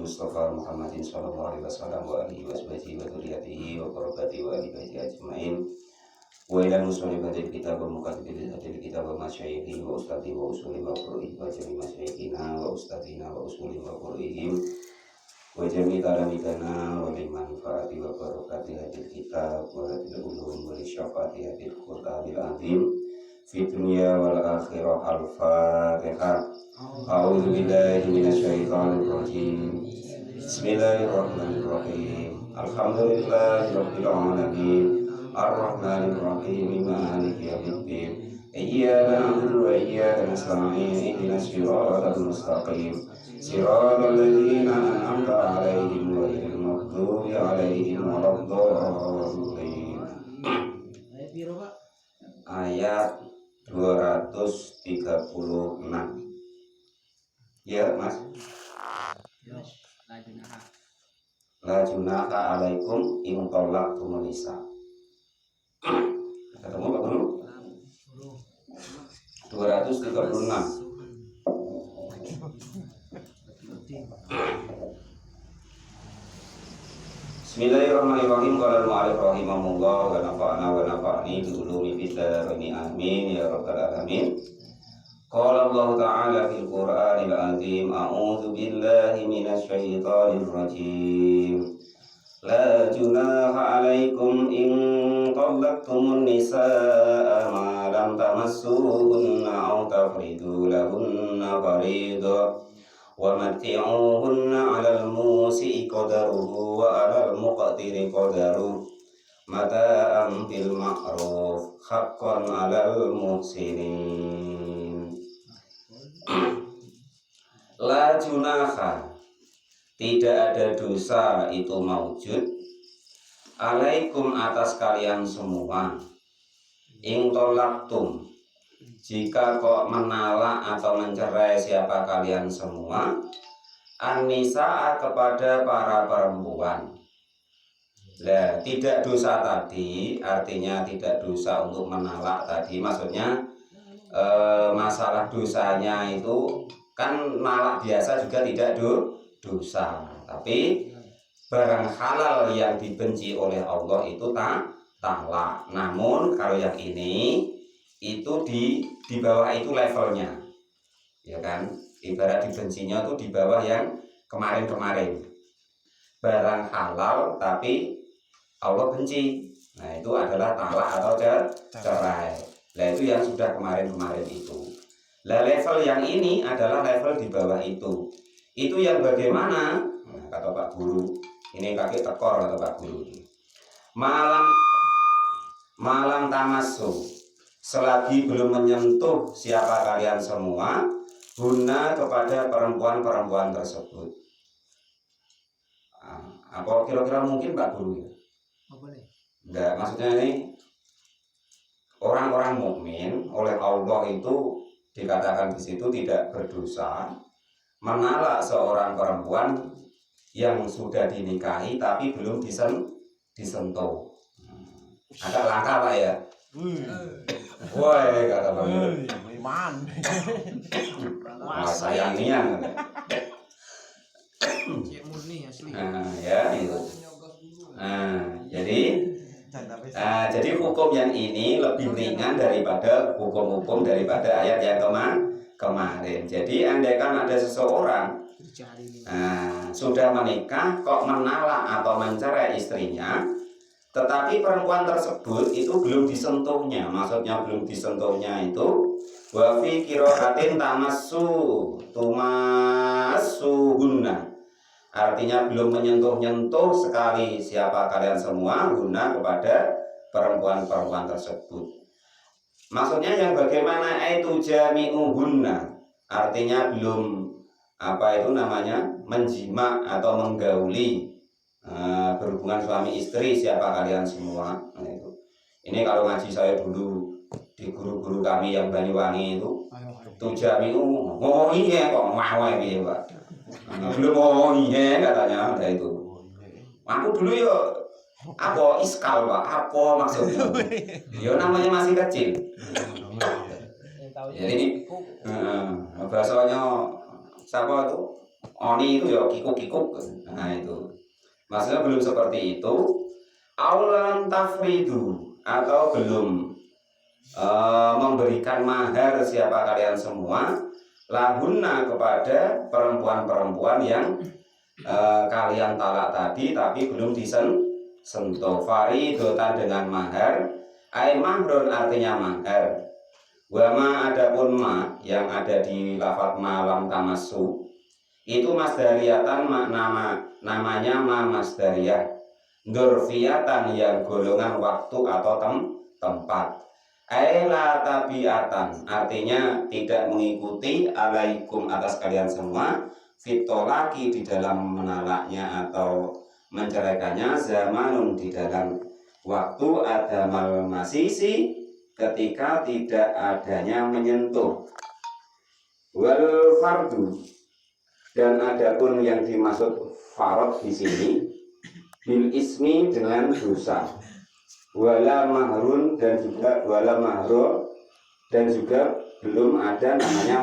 Mustafa Muhammadin sallallahu alaihi wasallam wa alihi wa sahbihi wa dzurriyyatihi wa qurrati wa alihi ajmain. Wa ila muslimatil kitab wa muqaddimatil kitab wa masyayikhi wa ustadi wa usuli wa qur'i wa jami masyayikhina wa ustadina wa usuli wa qur'ihim wa jami talamidana wa limanfaati wa barakati hadil kitab wa hadil ulum wa syafaati hadil qur'anil azim fi dunya wal akhirah. Al-Fatihah. A'udzu billahi minasyaitonir rajim. Bismillahirrahmanirrahim. Alhamdulillahirabbil alamin. Ar-Rahmanir Rahim. Maliki yaumiddin. Iyyaka na'budu wa iyyaka nasta'in. Ihdinas siratal mustaqim. Siratal ladzina an'amta 'alaihim ghairil maghdubi 'alaihim waladdallin. Ayat 236. Ya, Mas. La junaha alaikum in talaqtumun nisa. Ketemu Pak Guru? 236. Bismillahirrahmanirrahim. Qala al-mu'allif rahimahullah wa nafa'ana wa nafa'ni bi ulumi fid dharain amin ya rabbal alamin. Qala Allah ta'ala fil Qur'anil azim. A'udzu billahi minasy syaithanir rajim. La junaha 'alaikum in talaqtumun nisaa ma lam tamassuhunna aw tafridu lahunna fariida wa matti'uhunna 'alal musi'i qadaruhu wa 'alal muqtiri qadaruhu mata'an bil ma'ruf haqqan 'alal muhsinin. La junaha, tidak ada dosa itu maujud alaikum atas kalian semua. In tolaktum, jika kok menalak atau mencerai siapa kalian semua, an-nisaa kepada para perempuan. Nah, tidak dosa tadi artinya tidak dosa untuk menalak tadi, maksudnya masalah dosanya itu kan nalak biasa juga tidak dosa, tapi barang halal yang dibenci oleh Allah itu talak. Namun kalau yang ini itu di bawah itu levelnya, ya kan? Ibarat dibencinya itu di bawah yang kemarin-kemarin. Barang halal tapi Allah benci, nah itu adalah talak atau cerai. Nah itu yang sudah kemarin-kemarin itu. Nah level yang ini adalah level di bawah itu. Itu yang bagaimana? Nah, kata Pak Guru, ini kaki tekor kata Pak Guru. Malam tamassu, selagi belum menyentuh siapa kalian semua, guna kepada perempuan-perempuan tersebut. Nah, apa kira-kira mungkin Pak Guru? Enggak, maksudnya ini orang-orang mukmin oleh Allah itu dikatakan di situ tidak berdosa menalak seorang perempuan yang sudah dinikahi tapi belum disentuh. Agak langka Pak ya. Woi kata Pak. Wah sayangnya. Nah, ya itu. Jadi hukum yang ini lebih ringan daripada hukum-hukum daripada ayat yang kemarin. Jadi andaikan ada seseorang sudah menikah kok menalak atau mencerai istrinya, tetapi perempuan tersebut itu belum disentuhnya. Maksudnya belum disentuhnya itu wa fi qira'atin tumassuhunna. Artinya belum menyentuh-nyentuh sekali siapa kalian semua guna kepada perempuan-perempuan tersebut. Maksudnya yang bagaimana itu jami'uhunna, artinya belum menjima atau menggauli berhubungan suami istri siapa kalian semua. Nah, ini kalau ngaji saya dulu di guru-guru kami yang Banyuwangi itu jami'u oh iya kok mau ya Pak. Belum oh iya katanya ada itu. Aku dulu ya apa iskal Pak, apa maksudnya? Ya namanya masih kecil. Jadi bahasanya siapa itu oni itu ya kikuk-kikuk. Nah itu maksudnya belum seperti itu. Aulan tafridu, atau belum memberikan mahar siapa kalian semua lahunna kepada perempuan-perempuan yang kalian talak tadi tapi belum disentuh. Faridotan dengan mahar, ai mahrun artinya mahar. Wama adapun ma yang ada di lafaz malam tamassu itu masdariatan namanya ma masdariyah, dzurfiyatan yang golongan waktu atau tempat. Aila tabiatan artinya tidak mengikuti alaikum atas kalian semua fitolaki di dalam menalaknya atau menceraikannya, zamanun di dalam waktu, ada mal masisi ketika tidak adanya menyentuh, wal fardu dan adapun yang dimaksud farad di sini bil ismi dengan dosa, wala mahrun dan juga wala mahro dan juga belum ada namanya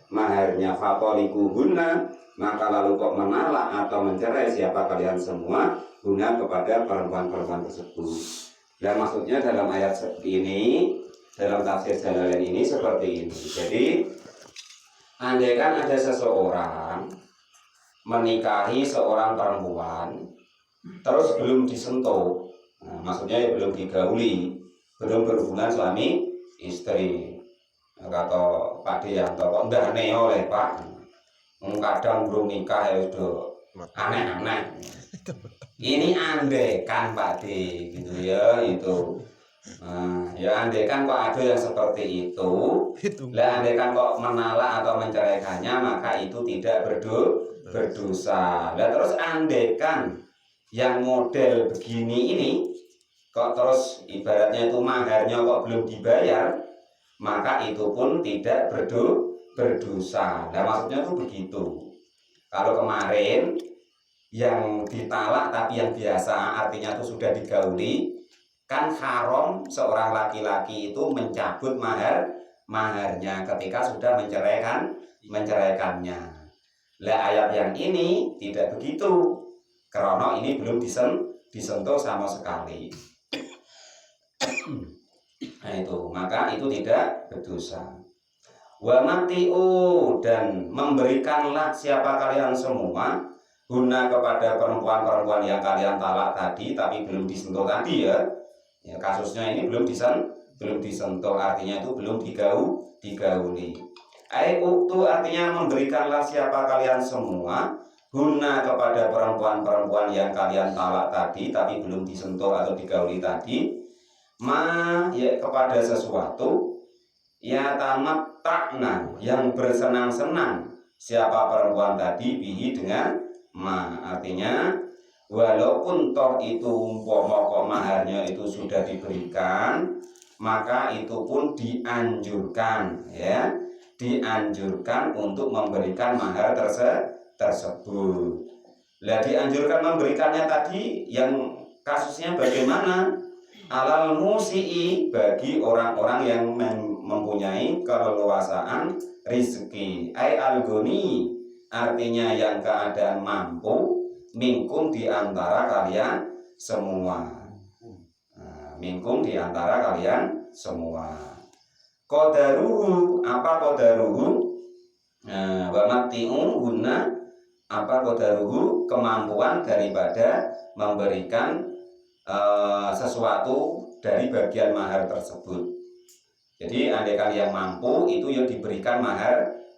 maharnya. Fatolikuhunna, maka lalu kok menalak atau mencerai siapa kalian semua guna kepada perempuan-perempuan tersebut. Dan maksudnya dalam ayat ini, dalam tafsir Jalalain ini seperti ini. Jadi andaikan ada seseorang menikahi seorang perempuan terus belum disentuh, nah, maksudnya ya belum digauli, belum berhubungan suami istri. Nah, kata Pak Dianto kok ndak aneh oleh Pak, kadang belum nikah ya sudah aneh-aneh. Ini andaikan Pak D gitu ya itu. Nah, ya andaikan kok ada yang seperti itu, lah andaikan kok menalak atau menceraikannya maka itu tidak berdosa. Lah terus andaikan yang model begini ini kok terus ibaratnya itu maharnya kok belum dibayar, maka itu pun tidak berdosa. Nah maksudnya itu begitu. Kalau kemarin yang ditalak tapi yang biasa artinya itu sudah digauli, kan haram seorang laki-laki itu mencabut maharnya ketika sudah menceraikannya. Lah ayat yang ini tidak begitu, karena ini belum disentuh sama sekali. Nah itu, maka itu tidak berdosa. Wa matiu, dan memberikanlah siapa kalian semua guna kepada perempuan-perempuan yang kalian talak tadi tapi belum disentuh tadi ya. Ya kasusnya ini belum disentuh, artinya itu belum digauli. Uktu artinya memberikanlah siapa kalian semua guna kepada perempuan-perempuan yang kalian talak tadi tapi belum disentuh atau digauli tadi, ma ya kepada sesuatu ya tamat takna yang bersenang-senang siapa perempuan tadi bihi dengan ma, artinya walaupun toh itu umpama maharnya itu sudah diberikan, maka itu pun dianjurkan ya, dianjurkan untuk memberikan mahar tersebut. Lah dianjurkan memberikannya tadi yang kasusnya bagaimana? Alal musii, bagi orang-orang yang mempunyai keleluasaan rizki, ai algoni artinya yang keadaan mampu, minkum di antara kalian semua. Nah, minkum di antara kalian semua. Qadaruhu, apa qadaruhu? Wa mati'u guna, apa qadaruhu? Kemampuan daripada memberikan sesuatu dari bagian mahar tersebut. Jadi andaikan yang mampu itu yang diberikan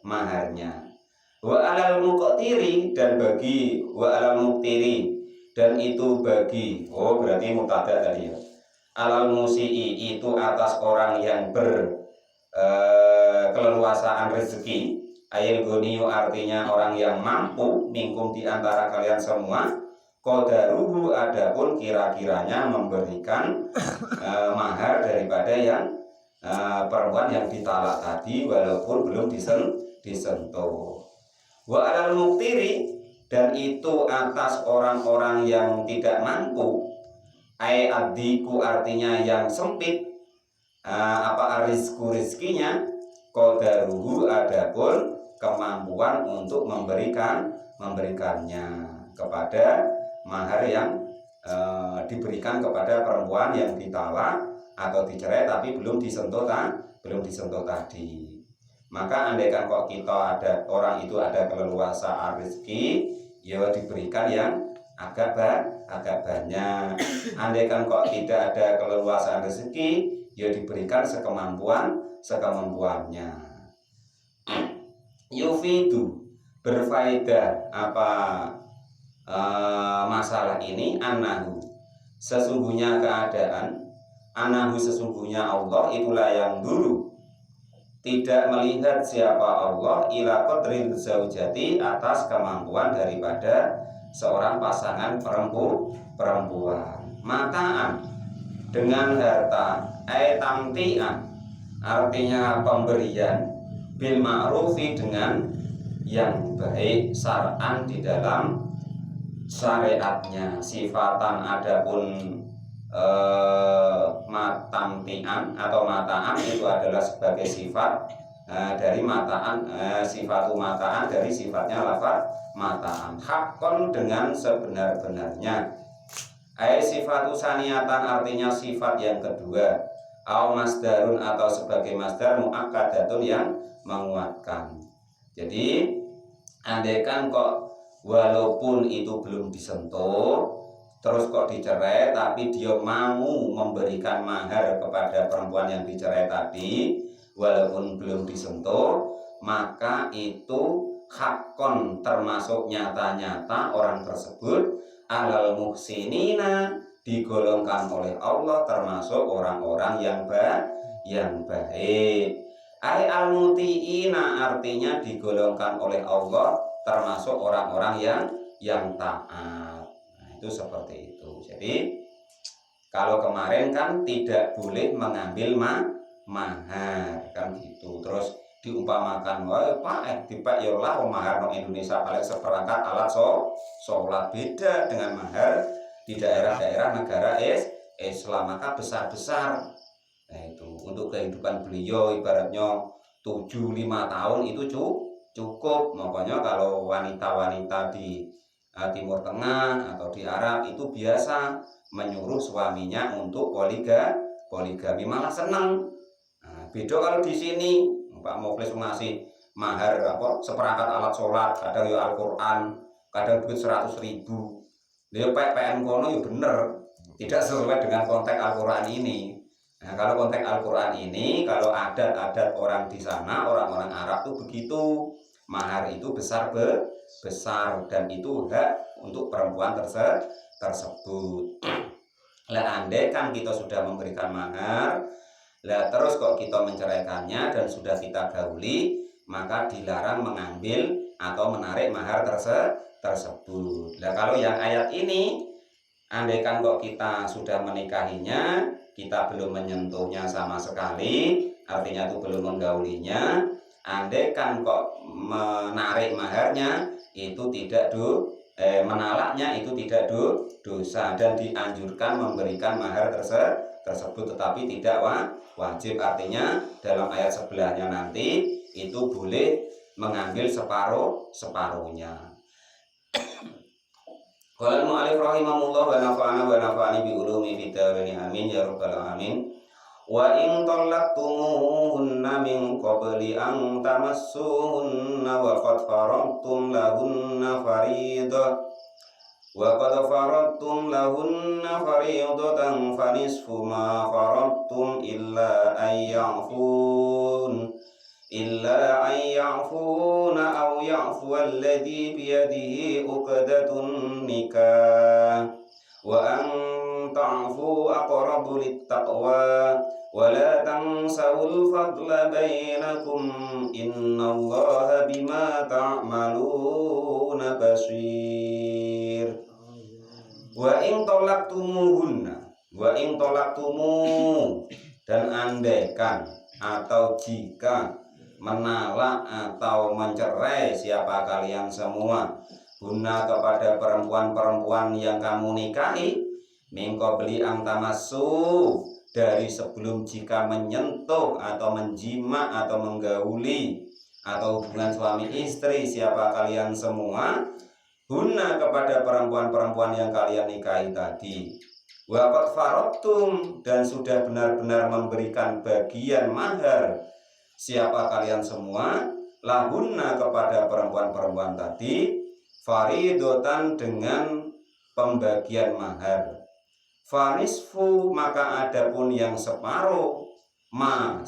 maharnya. Wa alal muqtiri, dan bagi wa alal muqtiri, dan itu bagi, oh berarti mubtada tadi ya. Alal musii itu atas orang yang keleluasaan rezeki, ayil goniyu artinya orang yang mampu, minkum di antara kalian semua, qadaruhu adapun kira-kiranya memberikan mahar daripada yang perempuan yang ditalak tadi walaupun belum disentuh. Wa alal muqtiri, dan itu atas orang-orang yang tidak mampu, ai adiku artinya yang sempit, apa rizku rizkinya, qadaruhu adapun kemampuan untuk memberikannya kepada mahar yang diberikan kepada perempuan yang ditalak atau dicerai tapi belum disentuh tadi. Maka andaikan kok kita ada orang itu ada keleluasaan rezeki, ya diberikan yang agak banyak. Andaikan kok tidak ada keleluasaan rezeki, ya diberikan sekemampuannya. Yufidu, berfaedah apa masalah ini? Annahu, sesungguhnya keadaan, annahu sesungguhnya Allah itulah yang dulu tidak melihat siapa Allah ila qadril zaujati, atas kemampuan daripada seorang pasangan perempuan. Mataan, dengan harta, tamtian, artinya pemberian, bil ma'rufi, dengan yang baik, syar'an di dalam syariatnya. Sifatan adapun matamtian atau mataan itu adalah sebagai sifat dari mataan, sifatu mataan dari sifatnya lafaz mataan. Hakon, dengan sebenar-benarnya. Sifatu saniatan, artinya sifat yang kedua. Au masdarun, atau sebagai masdar muakkadatun, yang menguatkan. Jadi andaikan kok walaupun itu belum disentuh, terus kok dicerai, tapi dia mau memberikan mahar kepada perempuan yang dicerai tadi walaupun belum disentuh, maka itu hakon, termasuk nyata-nyata orang tersebut alal muhsinina, digolongkan oleh Allah termasuk orang-orang yang baik. Ai al-mutiina, artinya digolongkan oleh Allah termasuk orang-orang yang taat. Itu seperti itu. Jadi kalau kemarin kan tidak boleh mengambil mahar kan gitu. Terus diumpamakan, wah Pak dipek ya lah mahar nang Indonesia paling seperangkat alat sholat. Beda dengan mahar di daerah-daerah negara Islam, maka besar-besar. Nah itu untuk kehidupan beliau ibaratnya 7-5 tahun itu cukup. Makanya kalau wanita-wanita di Timur Tengah atau di Arab itu biasa menyuruh suaminya untuk poligami, malah senang. Nah, beda kalau di sini Pak Muflis ngasih mahar seperangkat alat sholat, kadang ya Al-Quran, kadang duit 100.000. Dia PPN kono ya bener, tidak sesuai dengan konteks Al-Quran ini. Nah, kalau konteks Al-Quran ini, kalau adat-adat orang di sana, orang-orang Arab tuh begitu, mahar itu besar dan itu hak untuk perempuan tersebut. Lah andai kan kita sudah memberikan mahar, lah terus kok kita menceraikannya dan sudah kita gauli, maka dilarang mengambil atau menarik mahar tersebut. Lah kalau yang ayat ini, andai kan kok kita sudah menikahinya, kita belum menyentuhnya sama sekali, artinya itu belum menggaulinya, andai kan kok menarik maharnya itu tidak menalaknya itu tidak dosa, dan dianjurkan memberikan mahar tersebut tetapi tidak wajib. Artinya dalam ayat sebelahnya nanti itu boleh mengambil separuhnya. Qala al-mu'allif rahimahullah wa nafa'ani bi ulumi fid dharain amin ya rabbal alamin. Wa in talaqtumuhunna min qabli an tamassuhunna wa qad faradtum lahunna fariidatan fanisfu ma faradtum illa an ya'funa aw ya'fu alladhi biyadihi uqdatun nikah wa an ta'fu aqrabu littaqwa wa la tansawul fadla bainakum innallaha bima ta'maluna basir. Wa in talaqtumuhunna, wa in talaqtumu, dan andaikan atau jika menalak atau mencerai siapa kalian semua, guna kepada perempuan-perempuan yang kamu nikahi, mingko beli angtamassu, dari sebelum jika menyentuh atau menjima atau menggauli, atau hubungan suami istri siapa kalian semua, hunna kepada perempuan-perempuan yang kalian nikahi tadi, waqad faradtum dan sudah benar-benar memberikan bagian mahar siapa kalian semua, lahunna kepada perempuan-perempuan tadi, faridotan dengan pembagian mahar. Fanisfu maka adapun yang separuh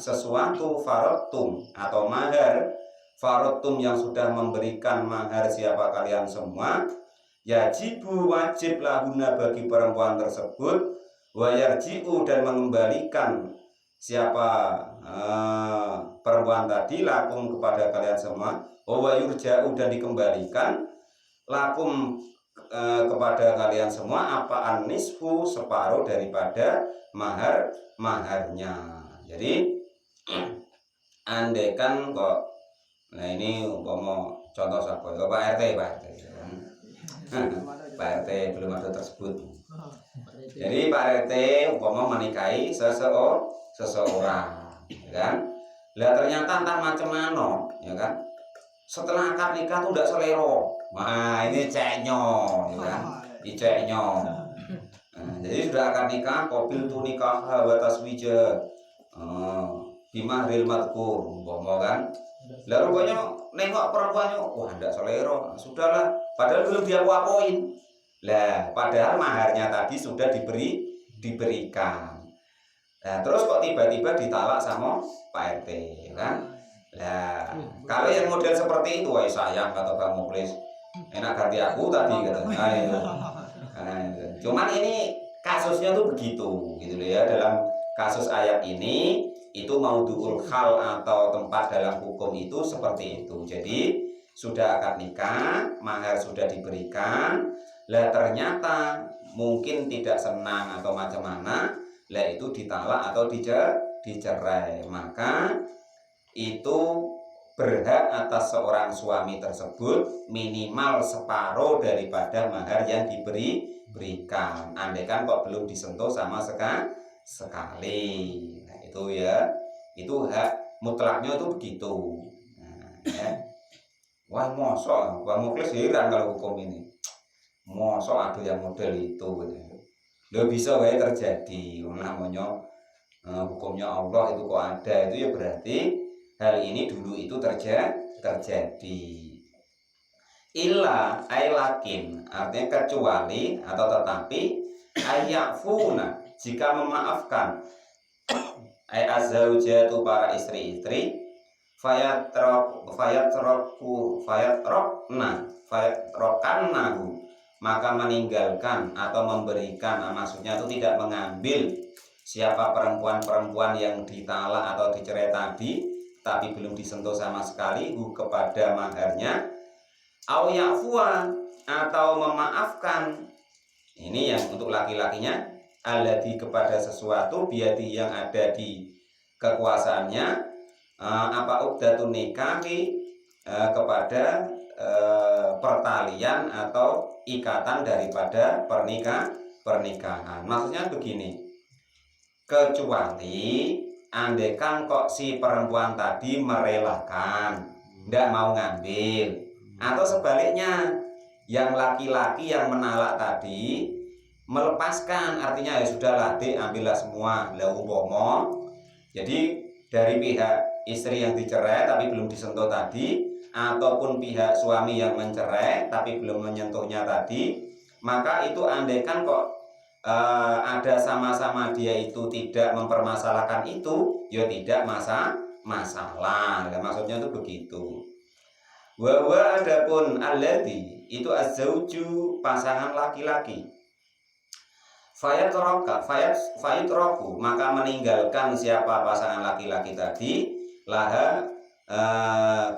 sesuatu faradtum atau mahar faradtum yang sudah memberikan mahar siapa kalian semua, yajibu wajib lahuna bagi perempuan tersebut, wayarji'u dan mengembalikan siapa perempuan tadi lakum kepada kalian semua, wayurja'u dan dikembalikan lakum kepada kalian semua apa anisfu separuh daripada maharnya. Jadi andaikan kok, nah ini umpama contoh siapa? Pak RT, Pak RT belum ada tersebut. Jadi Pak RT umpama menikahi seseorang, ya kan? Lah ternyata entah macam mana, ya kan? Setelah akad nikah tuh tidak selero. Nah ini ceknya, ya kan? Ini ceknya. Nah, jadi sudah akad nikah, qabil tu nikah wa taswija. Bimahril madkur, umpama kan? Lah rupanya nengok perempuannya, wah tidak selero. Nah, sudahlah, padahal belum dia apa-apain. Lah, padahal maharnya tadi sudah diberikan. Nah, terus kok tiba-tiba ditalak sama Pak RT, kan? Nah, kalau yang model seperti itu, wah sayang kata Bang Muklis, enak ganti aku tadi kata. Cuman ini kasusnya tuh begitu, gitu ya. Dalam kasus ayat ini itu maudhu'ul hal atau tempat dalam hukum itu seperti itu. Jadi sudah akad nikah, mahar sudah diberikan, lah ternyata mungkin tidak senang atau macam mana, lah itu ditalak atau dicerai, maka itu berhak atas seorang suami tersebut minimal separuh daripada mahar yang diberikan. Andaikan kok belum disentuh sama sekali. Nah, itu ya, itu hak mutlaknya itu begitu. Nah, ya. Wah mosok, Bang Muklis heran kalau hukum ini. Mosok ada yang model itu, lo bisa wae terjadi. Namanya hukumnya Allah itu kok ada, itu ya berarti hal ini dulu itu terjadi. Illa ailakin artinya kecuali atau tetapi ayafuna jika memaafkan ay azzaujatu para istri-istri fayatrokannahu maka meninggalkan atau memberikan, maksudnya itu tidak mengambil siapa perempuan-perempuan yang ditalak atau dicerai tadi tapi belum disentuh sama sekali kepada maharnya, au ya'fuwa atau memaafkan. Ini yang untuk laki-lakinya, alladzi kepada sesuatu biadi yang ada di kekuasaannya, apa uqdatun nikahi kepada pertalian atau ikatan daripada pernikahan. Maksudnya begini, kecuali andaikan kok si perempuan tadi merelakan, tidak mau ngambil, atau sebaliknya yang laki-laki yang menalak tadi melepaskan, artinya ya sudahlah dek ambillah semua. Lah umpama jadi dari pihak istri yang dicerai tapi belum disentuh tadi, ataupun pihak suami yang mencerai tapi belum menyentuhnya tadi, maka itu andaikan kok ada sama-sama dia itu tidak mempermasalahkan itu, ya tidak masalah. Nah, maksudnya itu begitu. Wa adapun alladzi itu azzauju pasangan laki-laki, fayatroku maka meninggalkan siapa pasangan laki-laki tadi, laha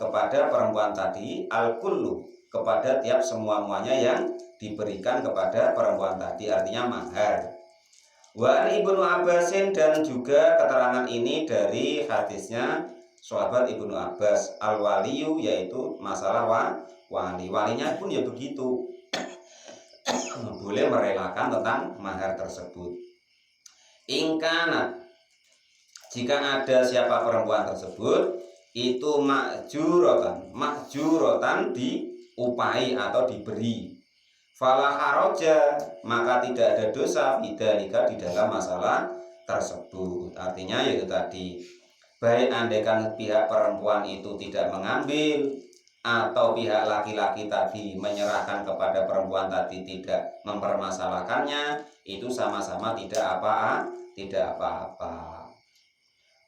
kepada perempuan tadi, al-kullu kepada tiap semua-muanya yang diberikan kepada perempuan tadi, artinya mahar. Wa Ibnu Abbasin dan juga keterangan ini dari hadisnya sahabat Ibnu Abbas, al-waliyu yaitu masalah walinya pun ya begitu, boleh merelakan tentang mahar tersebut. Ingkana jika ada siapa perempuan tersebut itu makjurotan diupai atau diberi. Fala haraja, maka tidak ada dosa bidzalika di dalam masalah tersebut. Artinya yaitu tadi, baik andaikan pihak perempuan itu tidak mengambil atau pihak laki-laki tadi menyerahkan kepada perempuan tadi tidak mempermasalahkannya, itu sama-sama tidak apa-apa.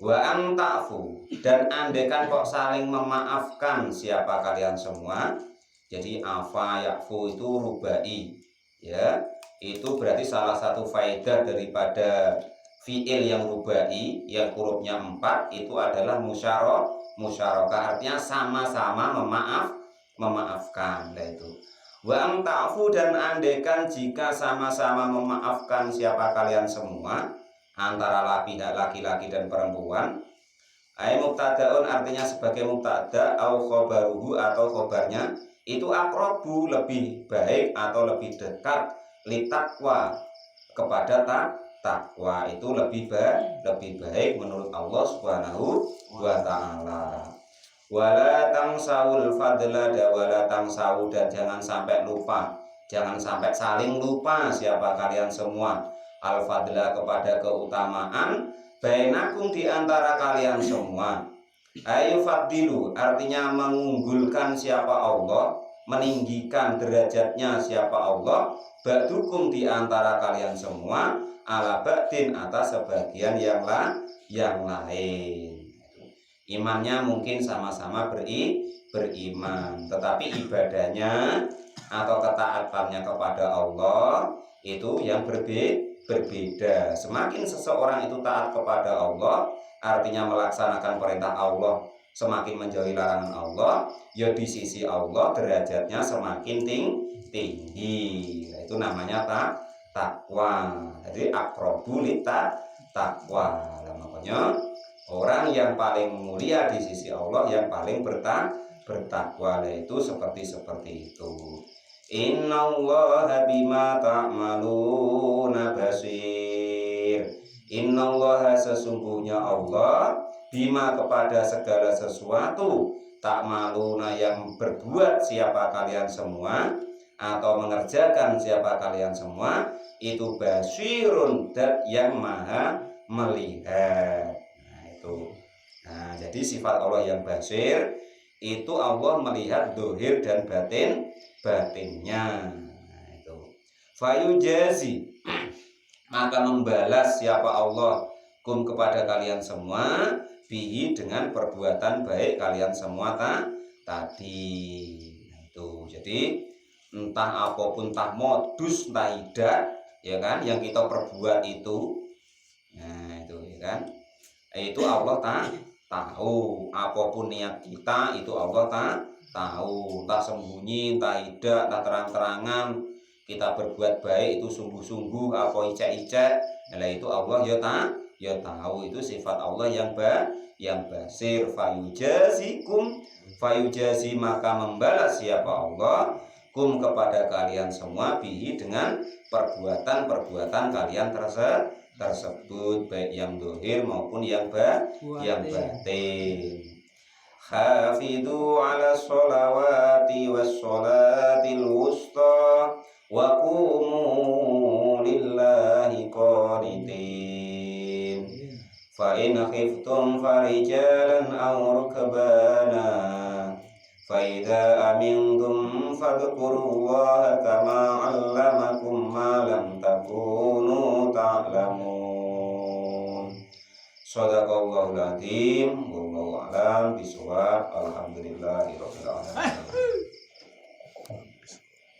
Wa ang ta'fu, dan andaikan kok saling memaafkan siapa kalian semua. Jadi afa yakfu itu rubai, ya, itu berarti salah satu faedah daripada fiil yang rubai yang hurufnya 4 itu adalah musyarakah, artinya sama-sama memaafkan. Nah itu wa ang ta'fu, dan andaikan jika sama-sama memaafkan siapa kalian semua antara pihak laki-laki dan perempuan. Ai mubtadaun, artinya sebagai mubtada, au khobaruhu, atau khobarnya itu aqrabu, lebih baik atau lebih dekat, litakwa, kepada takwa, itu lebih baik menurut Allah Subhanahu wa taala. Wala tangsawul fadla, wala tangsawu, dan jangan sampai lupa, jangan sampai saling lupa siapa kalian semua al-fadla, kepada keutamaan, bainakum, di antara kalian semua. Ayu fadilu, artinya mengunggulkan siapa Allah, meninggikan derajatnya siapa Allah, ba'dukum, di antara kalian semua, ala ba'din, atas sebagian yang lain. Imannya mungkin sama-sama beriman, tetapi ibadahnya atau ketaatannya kepada Allah itu yang berbeda. Semakin seseorang itu taat kepada Allah, artinya melaksanakan perintah Allah, semakin menjauhi larangan Allah, ya di sisi Allah derajatnya semakin tinggi. Nah, itu namanya takwa. Jadi aqrabu takwa. Nah, makanya orang yang paling mulia di sisi Allah, yang paling bertakwa, itu seperti itu. Innallaha bima ta'maluna basir. Innallaha, sesungguhnya Allah, bima, kepada segala sesuatu, ta'maluna, yang berbuat siapa kalian semua atau mengerjakan siapa kalian semua, itu basirun, dat yang maha melihat. Nah itu. Nah, jadi sifat Allah yang basir itu Allah melihat dohir dan batinnya. Nah itu. Fayujazi, maka membalas siapa Allah kum, kepada kalian semua, bihi, dengan perbuatan baik kalian semua tadi. Nah itu. Jadi entah apapun, entah modus, entah tidak, ya kan, yang kita perbuat itu, nah itu, ya kan, itu Allah tahu. Apapun niat kita itu Allah tahu, entah sembunyi, entah tidak, entah terang-terangan, kita berbuat baik itu sungguh-sungguh, apa icek-icek, nah itu Allah ya tahu. Itu sifat Allah yang basir. Fayujazi, maka membalas siapa Allah kum, kepada kalian semua, bihi, dengan perbuatan kalian tersebut, baik yang dohir maupun yang batin. Hafidhu ala sholawati was sholatil wusta wa qumu lillahi qanitin. Fa in khiftum farijalan aw rukbana, fa idza amintum fadhkurullaha kama 'allamakum ma lam takunu ta'lamun. Shadaqallahul adzim. Wallahu a'lam bishawab. Alhamdulillah.